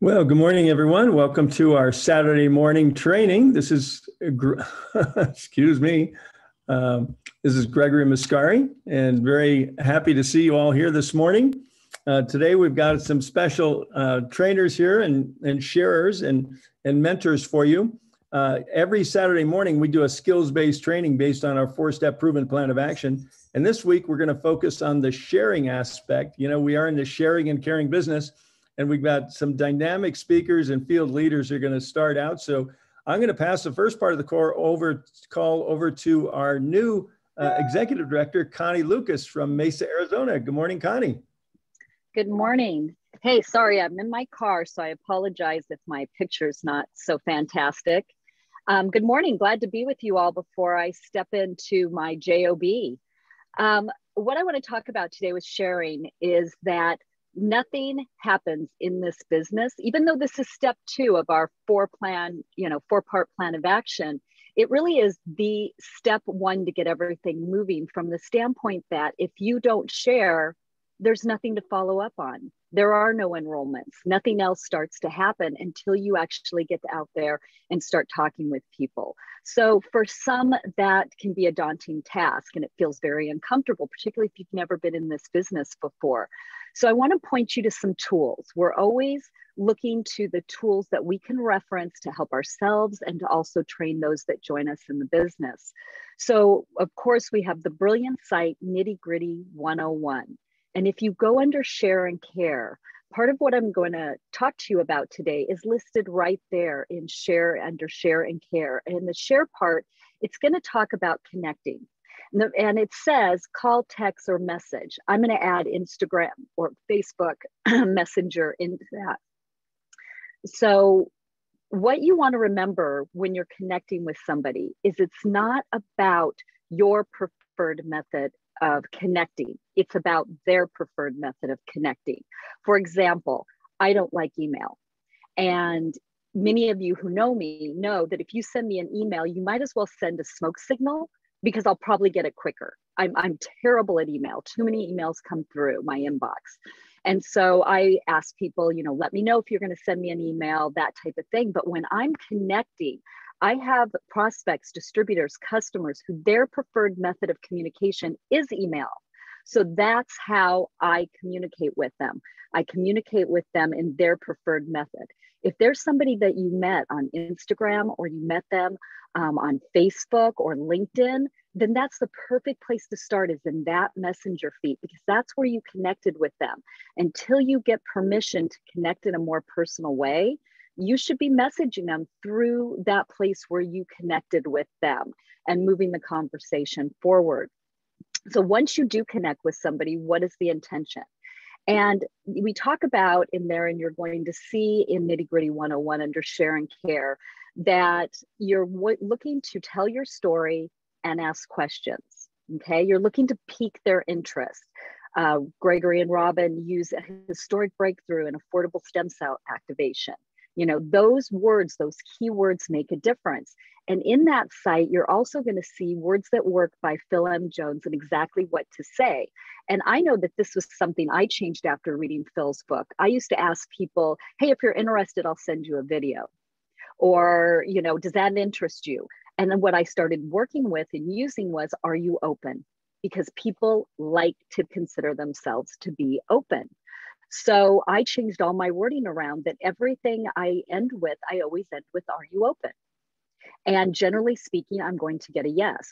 Well, good morning, everyone. Welcome to our Saturday morning training. This is, excuse me, this is Gregory Mascari, and very happy to see you all here this morning. Today, we've got some special trainers here and sharers and mentors for you. Every Saturday morning, we do a skills-based training based on our four-step proven plan of action. And this week, we're going to focus on the sharing aspect. You know, we are in the sharing and caring business. And we've got some dynamic speakers and field leaders who are going to start out. So I'm going to pass the first part of the call over to our new executive director, Connie Lucas from Mesa, Arizona. Good morning, Connie. Good morning. Hey, sorry, I'm in my car, so I apologize if my picture's not so fantastic. Good morning. Glad to be with you all before I step into my JOB. What I want to talk about today with sharing is that nothing happens in this business, even though this is step 2 of our four-part plan of action. It really is the step 1 to get everything moving, from the standpoint that if you don't share, there's nothing to follow up on. There are no enrollments. Nothing else starts to happen until you actually get out there and start talking with people. So for some, that can be a daunting task, and it feels very uncomfortable, particularly if you've never been in this business before. So I want to point you to some tools. We're always looking to the tools that we can reference to help ourselves and to also train those that join us in the business. So of course, we have the brilliant site Nitty Gritty 101. And if you go under share and care, part of what I'm going to talk to you about today is listed right there in share, under share and care. And in the share part, it's going to talk about connecting. And it says call, text, or message. I'm going to add Instagram or Facebook Messenger into that. So what you want to remember when you're connecting with somebody is it's not about your preferred method of connecting. It's about their preferred method of connecting. For example, I don't like email. And many of you who know me know that if you send me an email, you might as well send a smoke signal, because I'll probably get it quicker. I'm terrible at email. Too many emails come through my inbox. And so I ask people, let me know if you're going to send me an email, that type of thing. But when I'm connecting, I have prospects, distributors, customers who their preferred method of communication is email. So that's how I communicate with them. I communicate with them in their preferred method. If there's somebody that you met on Instagram, or you met them on Facebook or LinkedIn, then that's the perfect place to start, is in that messenger feed, because that's where you connected with them. Until you get permission to connect in a more personal way, you should be messaging them through that place where you connected with them and moving the conversation forward. So once you do connect with somebody, what is the intention? And we talk about in there, and you're going to see in Nitty Gritty 101 under share and care, that you're looking to tell your story and ask questions, okay? You're looking to pique their interest. Gregory and Robin use a historic breakthrough in affordable stem cell activation. Those words, those keywords make a difference. And in that site, you're also going to see Words That Work by Phil M. Jones and exactly what to say. And I know that this was something I changed after reading Phil's book. I used to ask people, hey, if you're interested, I'll send you a video. Or, does that interest you? And then what I started working with and using was, are you open? Because people like to consider themselves to be open. So I changed all my wording around that. Everything I end with, I always end with, are you open? And generally speaking, I'm going to get a yes.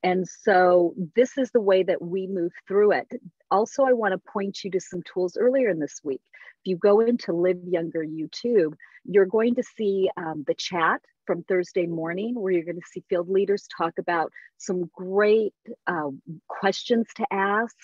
And so this is the way that we move through it. Also, I want to point you to some tools earlier in this week. If you go into Live Younger YouTube, you're going to see the chat from Thursday morning, where you're going to see field leaders talk about some great questions to ask,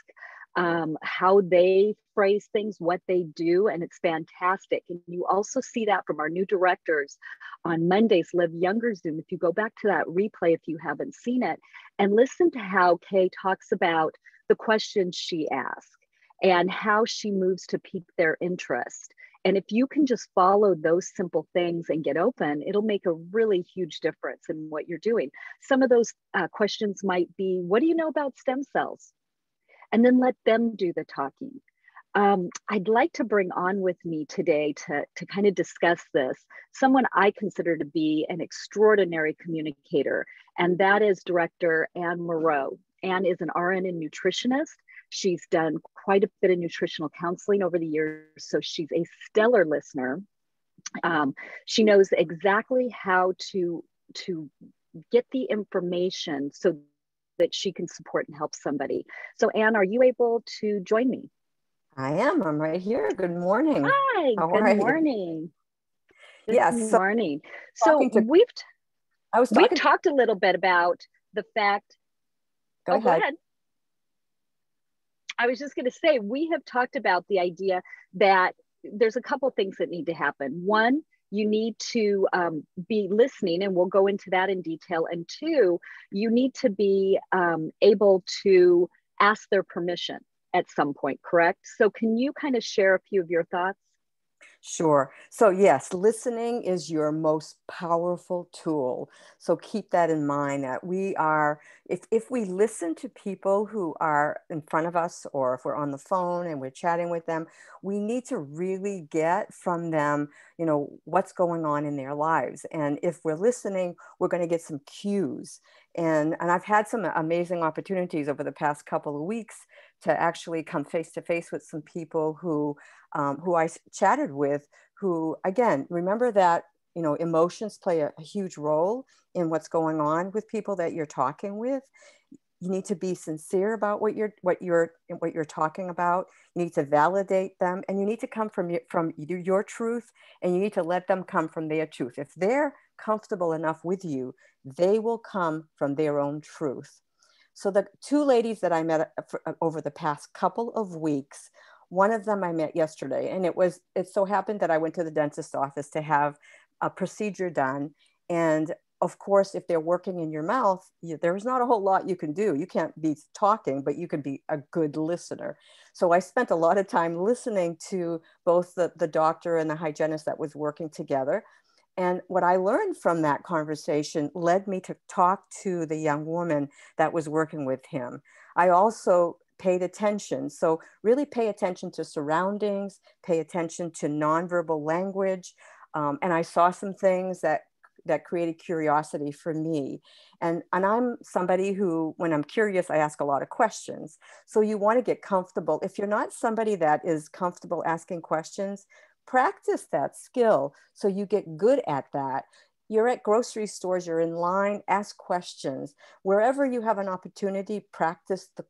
how they phrase things, what they do, and it's fantastic. And you also see that from our new directors on Monday's Live Younger Zoom. If you go back to that replay, if you haven't seen it, and listen to how Kay talks about the questions she asks and how she moves to pique their interest. And if you can just follow those simple things and get open, it'll make a really huge difference in what you're doing. Some of those questions might be, what do you know about stem cells? And then let them do the talking. I'd like to bring on with me today to kind of discuss this, someone I consider to be an extraordinary communicator, and that is Director Anne Moreau. Anne is an RN and nutritionist. She's done quite a bit of nutritional counseling over the years, so she's a stellar listener. She knows exactly how to get the information so that she can support and help somebody. So Anne, are you able to join me? I am. I'm right here. Good morning. Hi, How good are you? morning. Good Yes. So morning. So we've talked a little bit about the fact. Go ahead. Go ahead. I was just going to say, we have talked about the idea that there's a couple things that need to happen. One, you need to be listening, and we'll go into that in detail. And two, you need to be able to ask their permission at some point, correct? So can you kind of share a few of your thoughts? Sure. So yes, listening is your most powerful tool. So keep that in mind that if we listen to people who are in front of us, or if we're on the phone and we're chatting with them, we need to really get from them, what's going on in their lives. And if we're listening, we're going to get some cues. And I've had some amazing opportunities over the past couple of weeks to actually come face to face with some people who I chatted with, who, again, remember that, emotions play a huge role in what's going on with people that you're talking with. You need to be sincere about what you're talking about. You need to validate them, and you need to come from your truth, and you need to let them come from their truth. If they're comfortable enough with you, they will come from their own truth. So the two ladies that I met over the past couple of weeks, one of them I met yesterday, and it so happened that I went to the dentist's office to have a procedure done. And of course, if they're working in your mouth, there's not a whole lot you can do. You can't be talking, but you can be a good listener. So I spent a lot of time listening to both the doctor and the hygienist that was working together. And what I learned from that conversation led me to talk to the young woman that was working with him. I also paid attention. So really pay attention to surroundings, pay attention to nonverbal language. And I saw some things that created curiosity for me. And I'm somebody who, when I'm curious, I ask a lot of questions. So you want to get comfortable. If you're not somebody that is comfortable asking questions, practice that skill so you get good at that. You're at grocery stores, you're in line, ask questions. Wherever you have an opportunity, practice the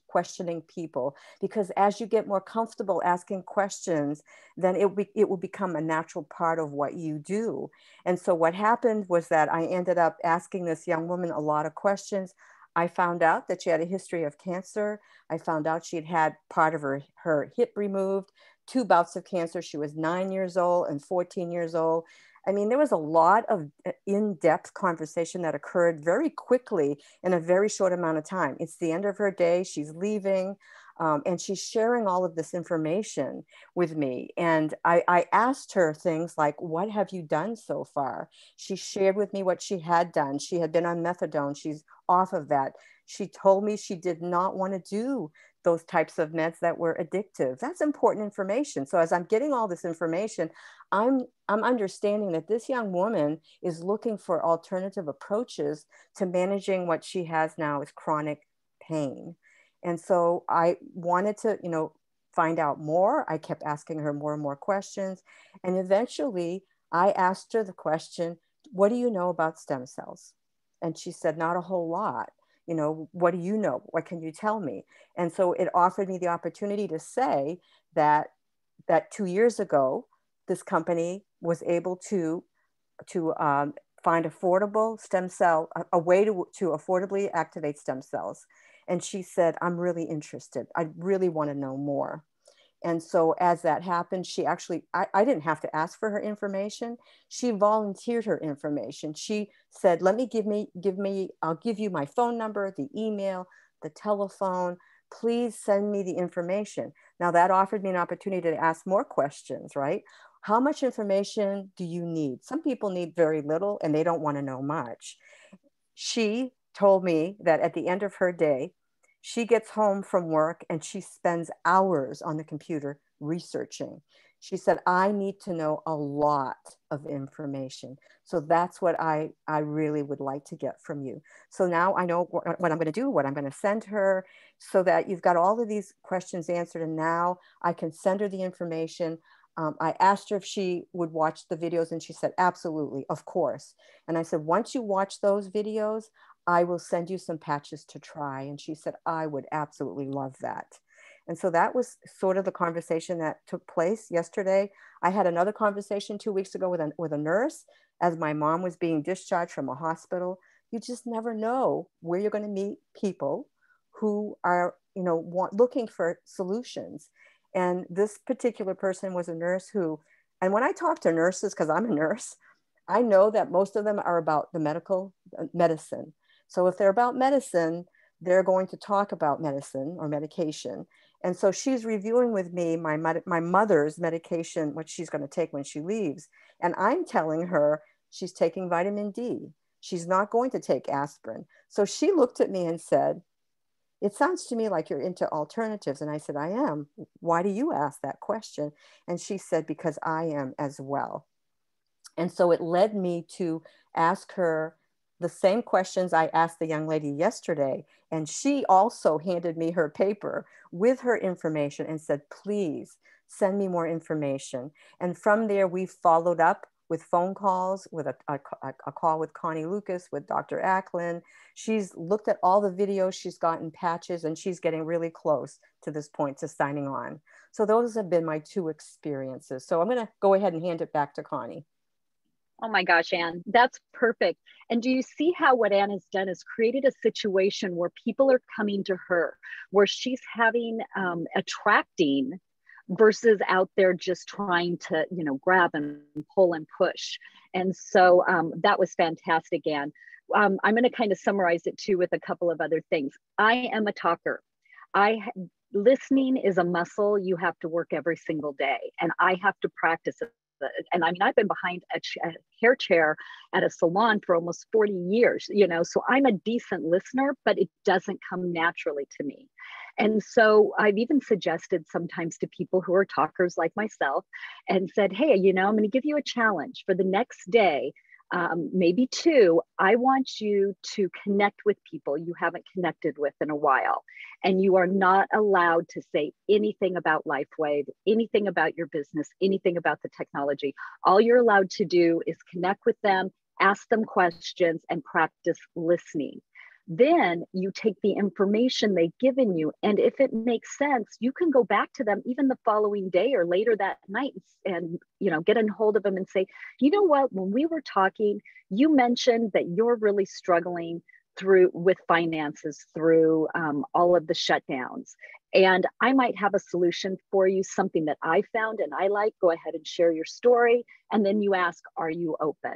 questioning people, because as you get more comfortable asking questions, then it will become a natural part of what you do. And so what happened was that I ended up asking this young woman a lot of questions. I found out that she had a history of cancer. I found out she'd had part of her hip removed, 2 bouts of cancer. She was 9 years old and 14 years old. I mean, there was a lot of in-depth conversation that occurred very quickly in a very short amount of time. It's the end of her day. She's leaving, and she's sharing all of this information with me. And I asked her things like, what have you done so far? She shared with me what she had done. She had been on methadone. She's off of that. She told me she did not want to do those types of meds that were addictive. That's important information. So as I'm getting all this information, I'm understanding that this young woman is looking for alternative approaches to managing what she has now as chronic pain. And so I wanted to, find out more. I kept asking her more and more questions. And eventually I asked her the question, what do you know about stem cells? And she said, not a whole lot. What do you know? What can you tell me? And so it offered me the opportunity to say that 2 years ago, this company was able to find affordable stem cell, a way to affordably activate stem cells. And she said, I'm really interested. I really want to know more. And so as that happened, she actually, I didn't have to ask for her information. She volunteered her information. She said, I'll give you my phone number, the email, the telephone. Please send me the information. Now that offered me an opportunity to ask more questions, right? How much information do you need? Some people need very little and they don't want to know much. She told me that at the end of her day, She gets home from work and she spends hours on the computer researching. She said, I need to know a lot of information. So that's what I really would like to get from you. So now I know what I'm going to do, what I'm going to send her, so that you've got all of these questions answered. And now I can send her the information. I asked her if she would watch the videos, and she said, absolutely, of course. And I said, once you watch those videos, I will send you some patches to try. And she said, I would absolutely love that. And so that was sort of the conversation that took place yesterday. I had another conversation 2 weeks ago with a nurse as my mom was being discharged from a hospital. You just never know where you're going to meet people who are, looking for solutions. And this particular person was a nurse who, and when I talk to nurses, because I'm a nurse, I know that most of them are about the medicine. So if they're about medicine, they're going to talk about medicine or medication. And so she's reviewing with me my mother's medication, what she's going to take when she leaves. And I'm telling her she's taking vitamin D. She's not going to take aspirin. So she looked at me and said, it sounds to me like you're into alternatives. And I said, I am. Why do you ask that question? And she said, because I am as well. And so it led me to ask her the same questions I asked the young lady yesterday. And she also handed me her paper with her information and said, please send me more information. And from there, we followed up with phone calls, with a call with Connie Lucas, with Dr. Acklin. She's looked at all the videos, she's gotten patches, and she's getting really close to this point to signing on. So those have been my two experiences. So I'm going to go ahead and hand it back to Connie. Oh my gosh, Anne, that's perfect. And do you see how what Anne has done is created a situation where people are coming to her, where she's having attracting versus out there just trying to, grab and pull and push. And so that was fantastic, Anne. I'm going to kind of summarize it too with a couple of other things. I am a talker. Listening is a muscle you have to work every single day, and I have to practice it. And I mean, I've been behind a hair chair at a salon for almost 40 years, so I'm a decent listener, but it doesn't come naturally to me. And so I've even suggested sometimes to people who are talkers like myself and said, hey, I'm going to give you a challenge for the next day. Maybe two, I want you to connect with people you haven't connected with in a while. And you are not allowed to say anything about LifeWave, anything about your business, anything about the technology. All you're allowed to do is connect with them, ask them questions, and practice listening. Then you take the information they've given you, and if it makes sense, you can go back to them even the following day or later that night and get a hold of them and say, you know what, when we were talking, you mentioned that you're really struggling with finances through all of the shutdowns, and I might have a solution for you, something that I found and I like. Go ahead and share your story, and then you ask, are you open?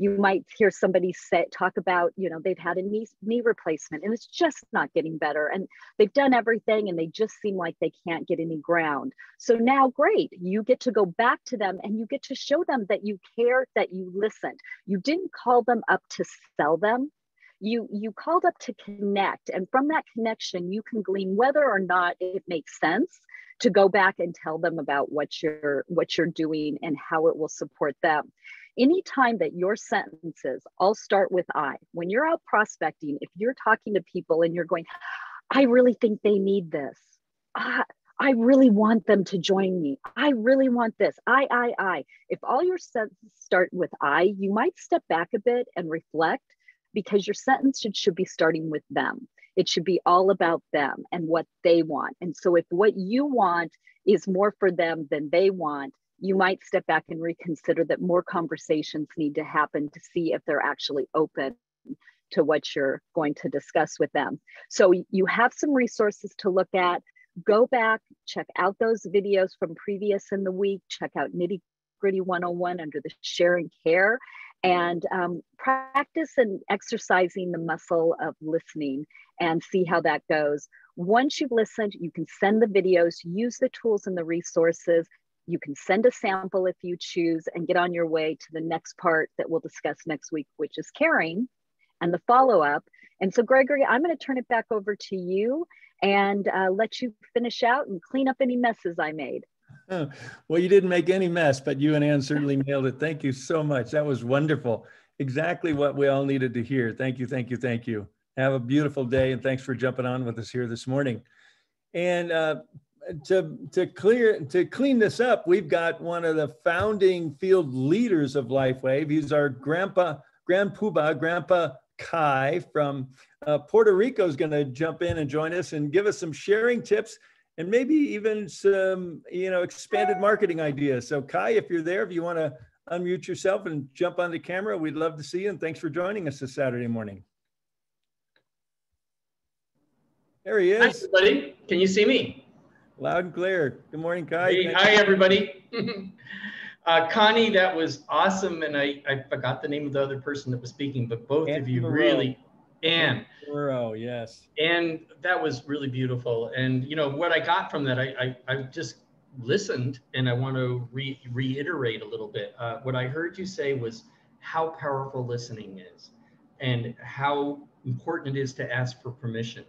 You might hear somebody talk about, they've had a knee replacement and it's just not getting better. And they've done everything and they just seem like they can't get any ground. So now, great, you get to go back to them and you get to show them that you care, that you listened. You didn't call them up to sell them. You called up to connect. And from that connection, you can glean whether or not it makes sense to go back and tell them about what you're doing and how it will support them. Anytime that your sentences all start with I, when you're out prospecting, if you're talking to people and you're going, I really think they need this. I really want them to join me. I really want this. I. If all your sentences start with I, you might step back a bit and reflect, because your sentence should be starting with them. It should be all about them and what they want. And so if what you want is more for them than they want, you might step back and reconsider that more conversations need to happen to see if they're actually open to what you're going to discuss with them. So you have some resources to look at. Go back, check out those videos from previous in the week, check out Nitty Gritty 101 under the Share and Care, and practice and exercising the muscle of listening and see how that goes. Once you've listened, you can send the videos, use the tools and the resources. You can send a sample if you choose and get on your way to the next part that we'll discuss next week, which is caring and the follow-up. And so, Gregory, I'm going to turn it back over to you and let you finish out and clean up any messes I made. Oh, well, you didn't make any mess, but you and Ann certainly nailed it. Thank you so much. That was wonderful. Exactly what we all needed to hear. Thank you, thank you, thank you. Have a beautiful day, and thanks for jumping on with us here this morning. And to clean this up, we've got one of the founding field leaders of LifeWave. He's our Grandpa Kai from Puerto Rico is going to jump in and join us and give us some sharing tips and maybe even some, expanded marketing ideas. So Kai, if you're there, if you want to unmute yourself and jump on the camera, we'd love to see you. And thanks for joining us this Saturday morning. There he is. Hi, everybody. Can you see me? Loud and clear. Good morning, Kai. Hey, hi, everybody. Connie, that was awesome. And I forgot the name of the other person that was speaking, but both Ann of you Moreau. really, Ann. Moreau, yes. And that was really beautiful. And, what I got from that, I just listened, and I want to reiterate a little bit. What I heard you say was how powerful listening is and how important it is to ask for permission.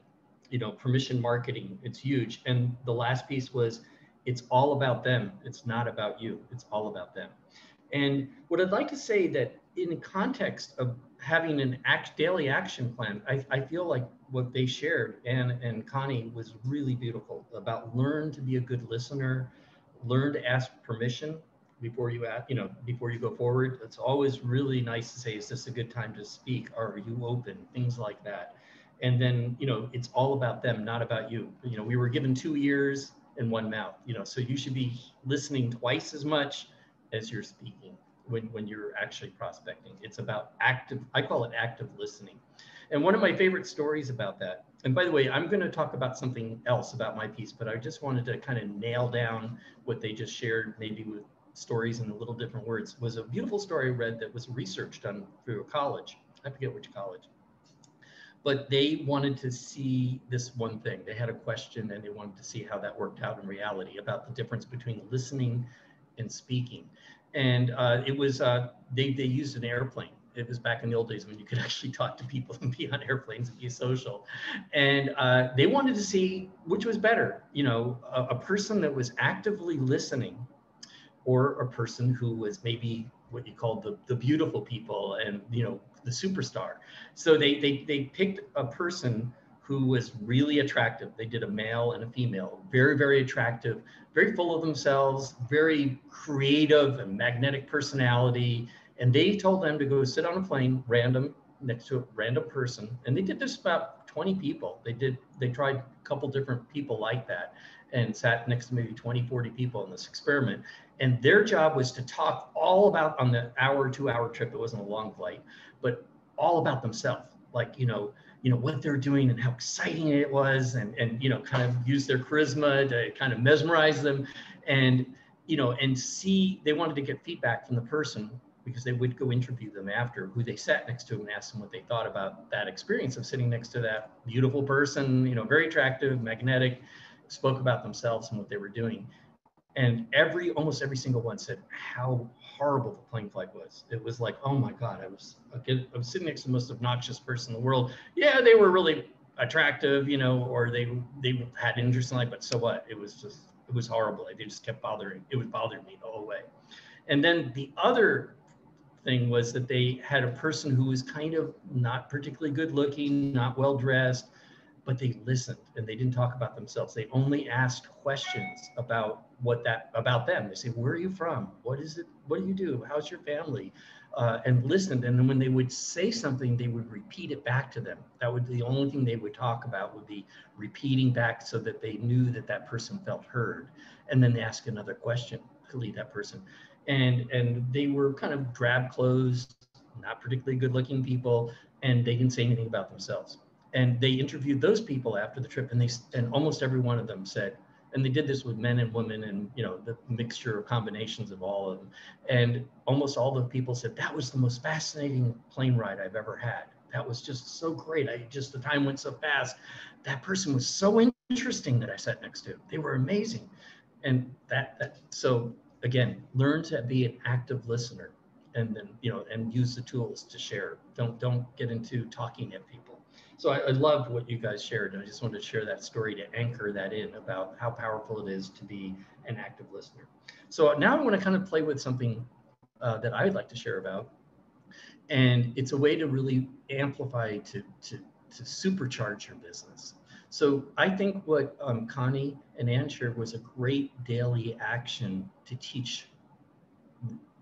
Permission marketing, it's huge. And the last piece was, it's all about them. It's not about you. It's all about them. And what I'd like to say that in the context of having an daily action plan, I feel like what they shared, Ann and Connie, was really beautiful about learn to be a good listener, learn to ask permission before you before you go forward. It's always really nice to say, is this a good time to speak? Are you open? Things like that. And then, it's all about them, not about you. We were given 2 ears and 1 mouth, so you should be listening twice as much as you're speaking when you're actually prospecting. It's about I call it active listening. And one of my favorite stories about that, and by the way, I'm going to talk about something else about my piece, but I just wanted to kind of nail down what they just shared, maybe with stories in a little different words, was a beautiful story I read that was research done through a college. I forget which college. But they wanted to see this one thing. They had a question and they wanted to see how that worked out in reality about the difference between listening and speaking. And it was, they used an airplane. It was back in the old days when you could actually talk to people and be on airplanes and be social. And they wanted to see which was better, a person that was actively listening or a person who was maybe what you call the beautiful people and, the superstar. So they picked a person who was really attractive. They did a male and a female, very, very attractive, very full of themselves, very creative and magnetic personality. And they told them to go sit on a plane, random, next to a random person. And they did this about 20 people. They tried a couple different people like that and sat next to maybe 20, 40 people in this experiment. And their job was to talk all about, on the 2-hour trip, it wasn't a long flight, but all about themselves, like, what they're doing and how exciting it was, and kind of use their charisma to kind of mesmerize them. And, and see, they wanted to get feedback from the person because they would go interview them after, who they sat next to, and ask them what they thought about that experience of sitting next to that beautiful person, very attractive, magnetic, spoke about themselves and what they were doing. And almost every single one said how horrible the plane flight was. It was like, oh my God, I was sitting next to the most obnoxious person in the world. Yeah, they were really attractive, or they had an interesting life, but so what? It was horrible. They just kept bothering. It would bother me the whole way. And then the other thing was that they had a person who was kind of not particularly good looking, not well dressed, but they listened and they didn't talk about themselves. They only asked questions about them. They say, where are you from? What is it? What do you do? How's your family? And listened. And then when they would say something, they would repeat it back to them. That would be the only thing they would talk about, would be repeating back so that they knew that person felt heard. And then they ask another question to lead that person. And they were kind of drab clothes, not particularly good looking people, and they didn't say anything about themselves. And they interviewed those people after the trip, and almost every one of them said, and they did this with men and women and, the mixture of combinations of all of them. And almost all the people said, that was the most fascinating plane ride I've ever had. That was just so great. The time went so fast. That person was so interesting that I sat next to. They were amazing. And so again, learn to be an active listener, and then, and use the tools to share. Don't get into talking at people. So I loved what you guys shared, and I just wanted to share that story to anchor that in about how powerful it is to be an active listener. So now I want to kind of play with something that I'd like to share about, and it's a way to really amplify, to supercharge your business. So I think what Connie and Ann shared was a great daily action to teach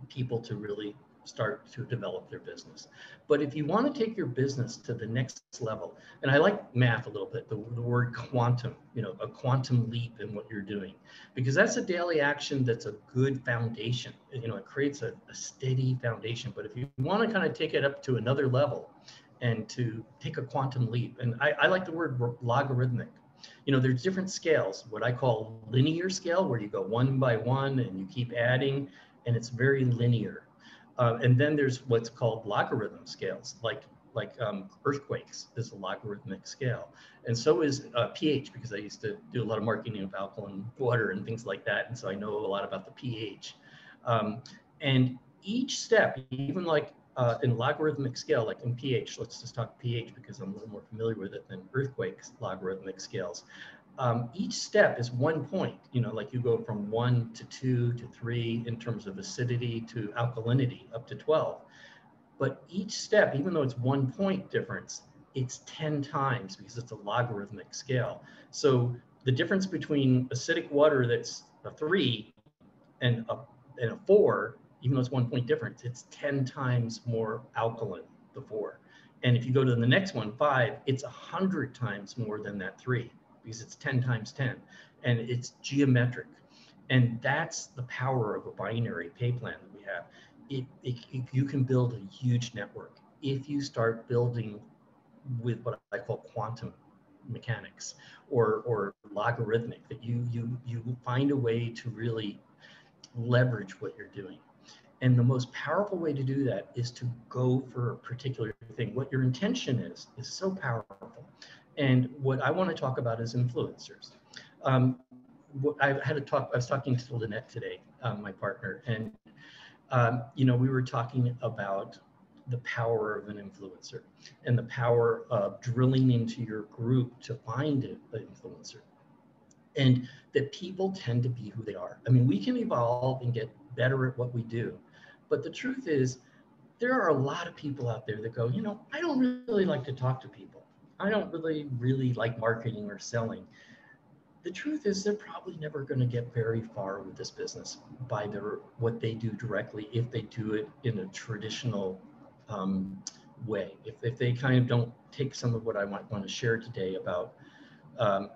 people to really start to develop their business. But if you want to take your business to the next level, and I like math a little bit, the word quantum, a quantum leap in what you're doing, because that's a daily action that's a good foundation. It creates a steady foundation. But if you want to kind of take it up to another level and to take a quantum leap, and I like the word logarithmic. There's different scales, what I call linear scale, where you go one by one and you keep adding, and it's very linear. And then there's what's called logarithm scales, like earthquakes is a logarithmic scale. And so is pH, because I used to do a lot of marketing of alkaline water and things like that. And so I know a lot about the pH. And each step, even like in logarithmic scale, like in pH, let's just talk pH because I'm a little more familiar with it than earthquakes logarithmic scales. Each step is 1 point, like you go from 1 to 2 to 3 in terms of acidity to alkalinity up to 12. But each step, even though it's 1 point difference, it's 10 times because it's a logarithmic scale. So the difference between acidic water that's a 3 and a 4, even though it's 1 point difference, it's 10 times more alkaline, the 4. And if you go to the next one, 5, it's 100 times more than that 3. Because it's 10 times 10, and it's geometric. And that's the power of a binary pay plan that we have. If you can build a huge network, if you start building with what I call quantum mechanics or logarithmic, that you find a way to really leverage what you're doing. And the most powerful way to do that is to go for a particular thing. What your intention is so powerful. And what I want to talk about is influencers. I was talking to Lynette today, my partner, and we were talking about the power of an influencer and the power of drilling into your group to find an influencer. And that people tend to be who they are. I mean, we can evolve and get better at what we do. But the truth is, there are a lot of people out there that go, I don't really like to talk to people. I don't really like marketing or selling. The truth is they're probably never going to get very far with this business by what they do directly, if they do it in a traditional way. If they kind of don't take some of what I might want to share today about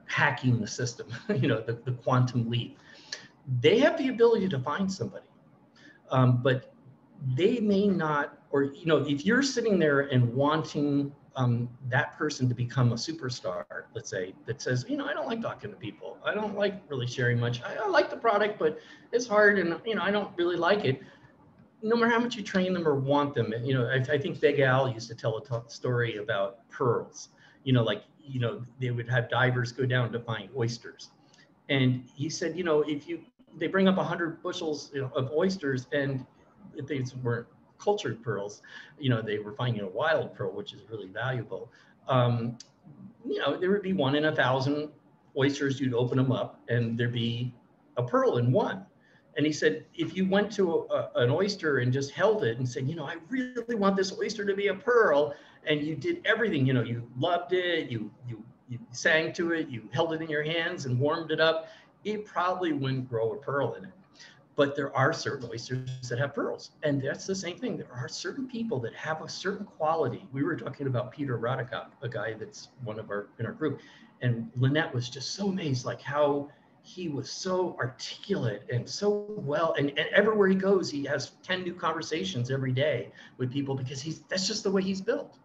hacking the system, the quantum leap, they have the ability to find somebody, but they may not, or, if you're sitting there and wanting that person to become a superstar, let's say, that says, I don't like talking to people. I don't like really sharing much. I like the product, but it's hard and, I don't really like it. No matter how much you train them or want them, I think Big Al used to tell a story about pearls, they would have divers go down to find oysters. And he said, they bring up 100 bushels of oysters, and if they weren't cultured pearls, they were finding a wild pearl, which is really valuable. There would be 1 in 1,000 oysters. You'd open them up and there'd be a pearl in one. And he said, if you went to an oyster and just held it and said, I really want this oyster to be a pearl, and you did everything, you loved it, you sang to it, you held it in your hands and warmed it up, it probably wouldn't grow a pearl in it. But there are certain oysters that have pearls. And that's the same thing. There are certain people that have a certain quality. We were talking about Peter Radekop, a guy that's in our group. And Lynette was just so amazed, like how he was so articulate and so well. And everywhere he goes, he has 10 new conversations every day with people because that's just the way he's built.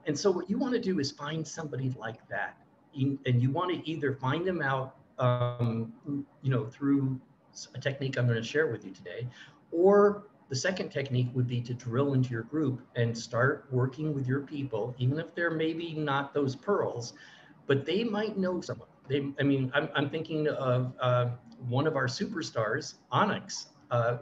And so what you want to do is find somebody like that. And you want to either find them out, through a technique I'm going to share with you today, or the second technique would be to drill into your group and start working with your people, even if they're maybe not those pearls, but they might know someone. I'm thinking of one of our superstars, Onyx,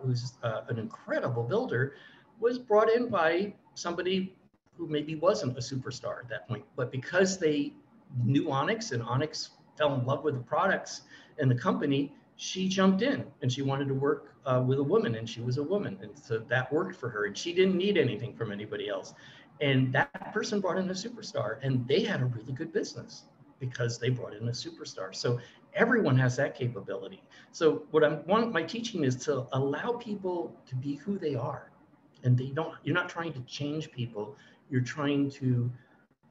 who's an incredible builder, was brought in by somebody who maybe wasn't a superstar at that point, but because they knew Onyx and Onyx fell in love with the products and the company, she jumped in and she wanted to work with a woman, and she was a woman. And so that worked for her, and she didn't need anything from anybody else. And that person brought in a superstar, and they had a really good business because they brought in a superstar. So everyone has that capability. So my teaching is to allow people to be who they are. And you're not trying to change people. You're trying to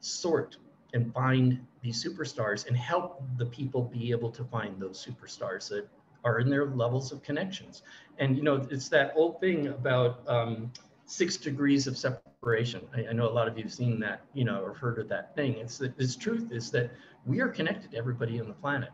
sort and find these superstars and help the people be able to find those superstars that are in their levels of connections. And, you know, it's that old thing about 6 degrees of separation. I know a lot of you have seen that, you know, or heard of that thing. Its truth is that we are connected to everybody on the planet.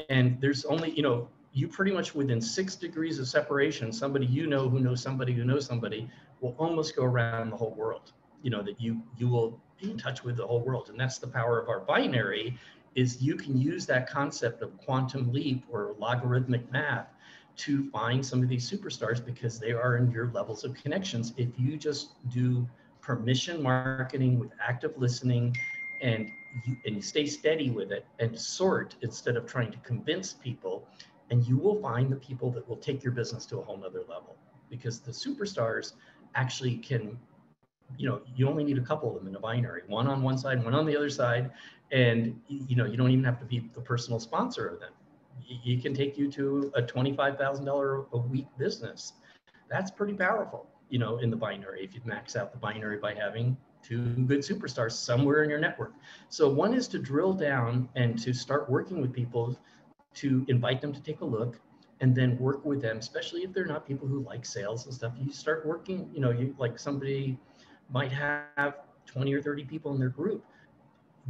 And there's only, you know, you pretty much within 6 degrees of separation, somebody you know who knows somebody who knows somebody will almost go around the whole world. You know, that you will be in touch with the whole world. And that's the power of our binary, is you can use that concept of quantum leap or logarithmic math to find some of these superstars, because they are in your levels of connections. If you just do permission marketing with active listening, and you stay steady with it and sort instead of trying to convince people, and you will find the people that will take your business to a whole nother level. Because the superstars actually can, you know, you only need a couple of them in a binary, one on one side, one on the other side. And, you know, you don't even have to be the personal sponsor of them. You can take you to a $25,000 a week business. That's pretty powerful, you know, in the binary, if you max out the binary by having 2 good superstars somewhere in your network. So one is to drill down and to start working with people, to invite them to take a look, and then work with them, especially if they're not people who like sales and stuff. You start working, you know, you like somebody might have 20 or 30 people in their group.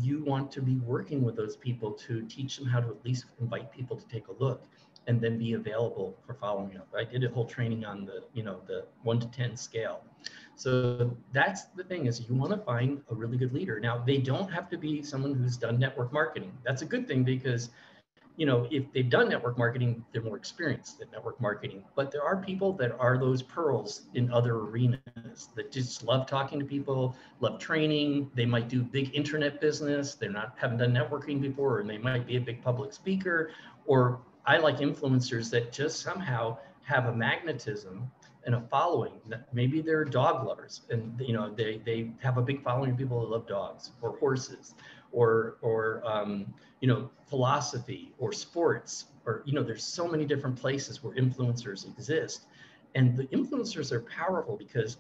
You want to be working with those people to teach them how to at least invite people to take a look, and then be available for following up. I did a whole training on the, you know, the 1 to 10 scale. So that's the thing, is you want to find a really good leader. Now, they don't have to be someone who's done network marketing. That's a good thing, because, you know, if they've done network marketing, they're more experienced at network marketing. But there are people that are those pearls in other arenas that just love talking to people, love training. They might do big internet business. Haven't done networking before, and they might be a big public speaker. Or I like influencers that just somehow have a magnetism and a following. Maybe they're dog lovers, and, you know, they have a big following of people that love dogs or horses, or you know, philosophy or sports, or, you know, there's so many different places where influencers exist. And the influencers are powerful because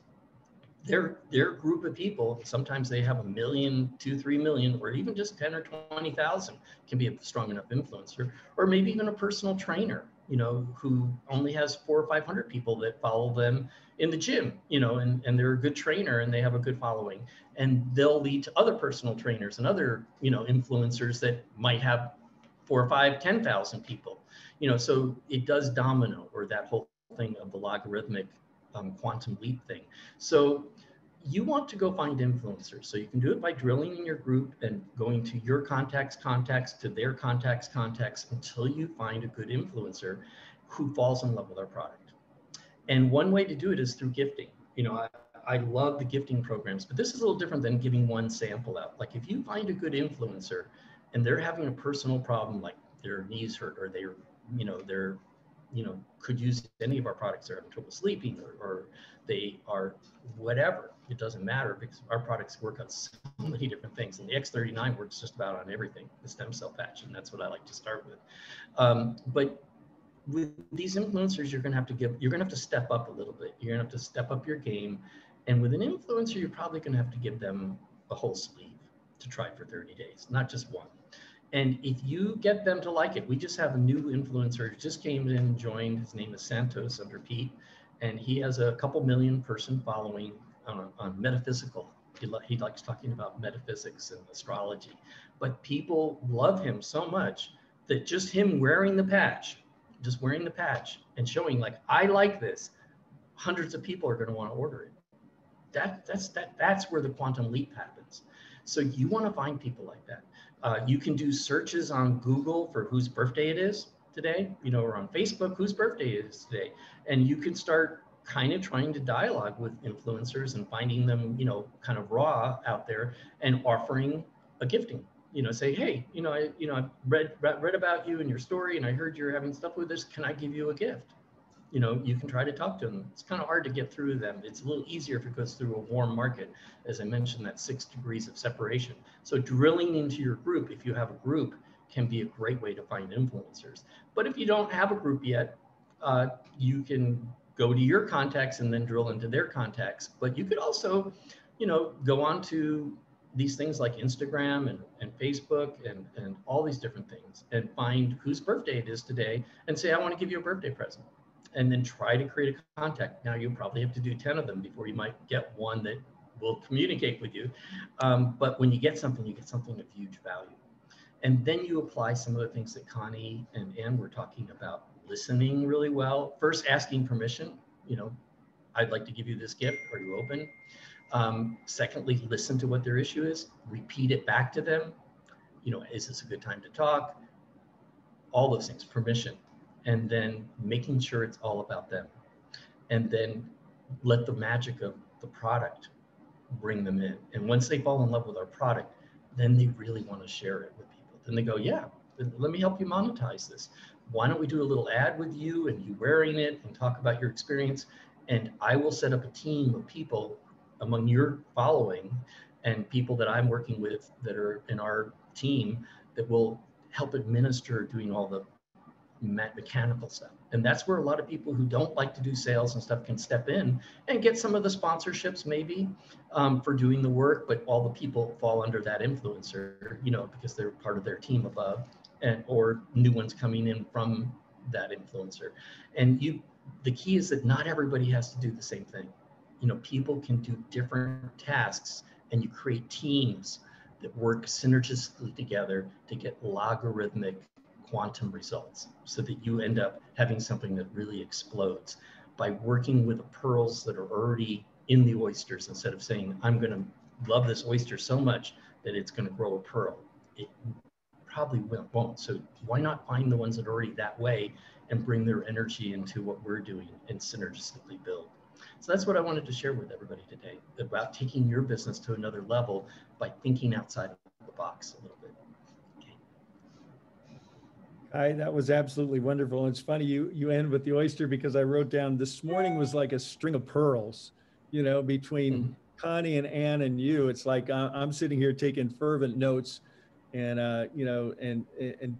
their group of people, sometimes they have 1 million, 2, 3 million, or even just 10 or 20,000 can be a strong enough influencer. Or maybe even a personal trainer, you know, who only has 400 or 500 people that follow them in the gym, you know, and they're a good trainer and they have a good following, and they'll lead to other personal trainers and other, you know, influencers that might have 4 or 5, 10,000 people, you know. So it does domino, or that whole thing of the logarithmic quantum leap thing. So you want to go find influencers. So you can do it by drilling in your group and going to your contacts to their contacts until you find a good influencer who falls in love with our product. And one way to do it is through gifting. You know, I love the gifting programs, but this is a little different than giving one sample out. Like, if you find a good influencer and they're having a personal problem, like their knees hurt, or they're, you know, could use any of our products, they're having trouble sleeping, or they are whatever, it doesn't matter, because our products work on so many different things. And the X39 works just about on everything, the stem cell patch, and that's what I like to start with. But with these influencers, you're gonna have to step up a little bit. You're gonna have to step up your game. And with an influencer, you're probably gonna have to give them a whole sleeve to try for 30 days, not just one. And if you get them to like it, we just have a new influencer who just came in and joined. His name is Santos under Pete, and he has a couple million person following on metaphysical. He likes talking about metaphysics and astrology, but people love him so much that just him wearing the patch and showing, like, I like this, hundreds of people are going to want to order it. That's where the quantum leap happens. So you want to find people like that. You can do searches on Google for whose birthday it is today, you know, or on Facebook, whose birthday it is today. And you can start kind of trying to dialogue with influencers and finding them, you know, kind of raw out there and offering a gifting, you know, say, hey, I read about you and your story, and I heard you're having stuff with this. Can I give you a gift? You know, you can try to talk to them. It's kind of hard to get through them. It's a little easier if it goes through a warm market. As I mentioned, that 6 degrees of separation. So drilling into your group, if you have a group, can be a great way to find influencers. But if you don't have a group yet, you can go to your contacts and then drill into their contacts. But you could also, you know, go on to these things like Instagram and Facebook and all these different things and find whose birthday it is today and say, I want to give you a birthday present. And then try to create a contact. Now you'll probably have to do 10 of them before you might get one that will communicate with you. But when you get something of huge value. And then you apply some of the things that Connie and Ann were talking about, listening really well. First, asking permission, you know, I'd like to give you this gift, are you open? Secondly, listen to what their issue is, repeat it back to them. You know, is this a good time to talk? All those things, permission. And then making sure it's all about them. And then let the magic of the product bring them in. And once they fall in love with our product, then they really want to share it with people. Then they go, yeah, let me help you monetize this. Why don't we do a little ad with you and you wearing it and talk about your experience? And I will set up a team of people among your following and people that I'm working with that are in our team that will help administer doing all the mechanical stuff. And that's where a lot of people who don't like to do sales and stuff can step in and get some of the sponsorships maybe for doing the work, but all the people fall under that influencer, you know, because they're part of their team above, and or new ones coming in from that influencer. And the key is that not everybody has to do the same thing. You know, people can do different tasks, and you create teams that work synergistically together to get logarithmic quantum results, so that you end up having something that really explodes by working with the pearls that are already in the oysters, instead of saying, I'm going to love this oyster so much that it's going to grow a pearl. It probably won't. So why not find the ones that are already that way and bring their energy into what we're doing and synergistically build? So that's what I wanted to share with everybody today, about taking your business to another level by thinking outside of the box a little bit. That was absolutely wonderful. It's funny you end with the oyster, because I wrote down this morning was like a string of pearls, you know, between Connie and Ann and you. It's like I'm sitting here taking fervent notes, and you know, and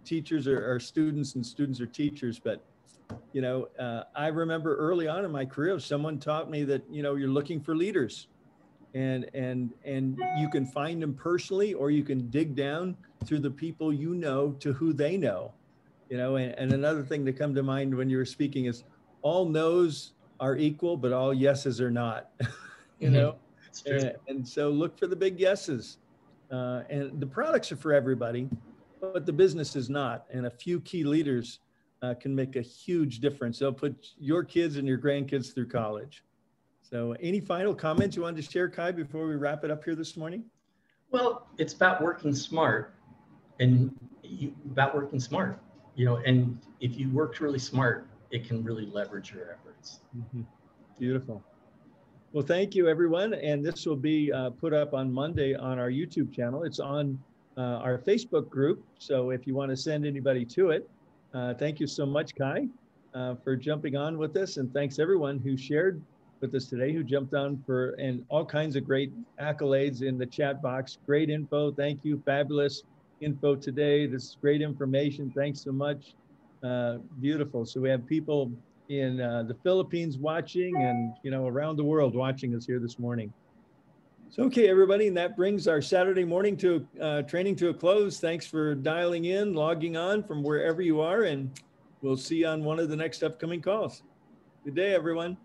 teachers are students and students are teachers. But you know, I remember early on in my career, someone taught me that, you know, you're looking for leaders, and you can find them personally, or you can dig down through the people you know to who they know. You know, and another thing that come to mind when you were speaking is all no's are equal, but all yeses are not. You know, and so look for the big yeses. And the products are for everybody, but the business is not. And a few key leaders can make a huge difference. They'll put your kids and your grandkids through college. So any final comments you wanted to share, Kai, before we wrap it up here this morning? Well, it's about working smart, and you know, and if you work really smart, it can really leverage your efforts. Beautiful. Well, thank you, everyone. And this will be put up on Monday on our YouTube channel. It's on our Facebook group. So if you want to send anybody to it, thank you so much, Kai, for jumping on with us. And thanks everyone who shared with us today, who jumped on and all kinds of great accolades in the chat box. Great info. Thank you. Fabulous info today. This is great information. Thanks so much. Beautiful. So we have people in the Philippines watching, and you know, around the world watching us here this morning. So okay, everybody, and that brings our Saturday morning training to a close. Thanks for dialing in, logging on from wherever you are, and we'll see you on one of the next upcoming calls. Good day, everyone.